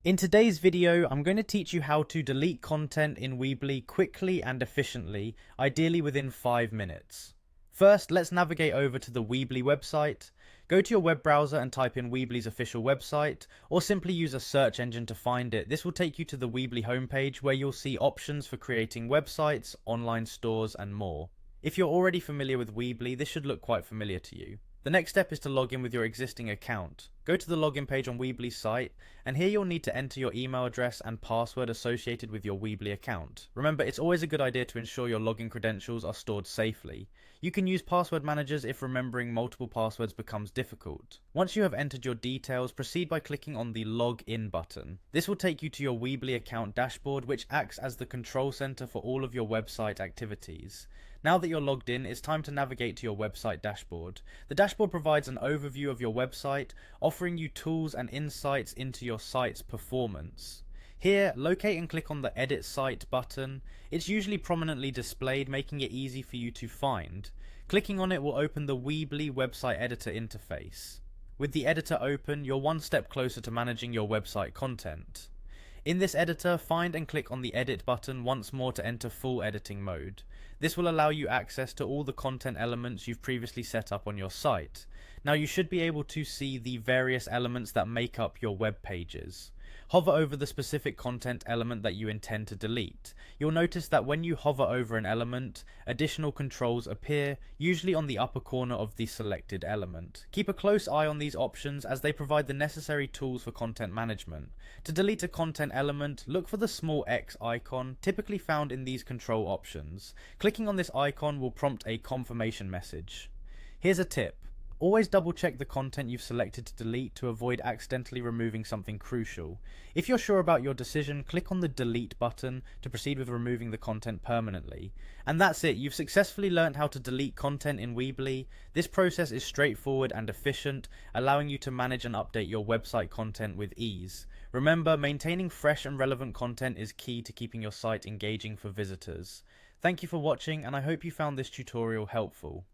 In today's video, I'm going to teach you how to delete content in Weebly quickly and efficiently, ideally within 5 minutes. First, let's navigate over to the Weebly website. Go to your web browser and type in Weebly's official website, or simply use a search engine to find it. This will take you to the Weebly homepage where you'll see options for creating websites, online stores, and more. If you're already familiar with Weebly, this should look quite familiar to you. The next step is to log in with your existing account. Go to the login page on Weebly's site, and here you'll need to enter your email address and password associated with your Weebly account. Remember, it's always a good idea to ensure your login credentials are stored safely. You can use password managers if remembering multiple passwords becomes difficult. Once you have entered your details, proceed by clicking on the Log In button. This will take you to your Weebly account dashboard, which acts as the control center for all of your website activities. Now that you're logged in, it's time to navigate to your website dashboard. The dashboard provides an overview of your website, offering you tools and insights into your site's performance. Here, locate and click on the Edit Site button. It's usually prominently displayed, making it easy for you to find. Clicking on it will open the Weebly website editor interface. With the editor open, you're one step closer to managing your website content. In this editor, find and click on the Edit button once more to enter full editing mode. This will allow you access to all the content elements you've previously set up on your site. Now you should be able to see the various elements that make up your web pages. Hover over the specific content element that you intend to delete. You'll notice that when you hover over an element, additional controls appear, usually on the upper corner of the selected element. Keep a close eye on these options as they provide the necessary tools for content management. To delete a content element, look for the small X icon, typically found in these control options. Clicking on this icon will prompt a confirmation message. Here's a tip. Always double check the content you've selected to delete to avoid accidentally removing something crucial. If you're sure about your decision, click on the delete button to proceed with removing the content permanently. And that's it, you've successfully learned how to delete content in Weebly. This process is straightforward and efficient, allowing you to manage and update your website content with ease. Remember, maintaining fresh and relevant content is key to keeping your site engaging for visitors. Thank you for watching, and I hope you found this tutorial helpful.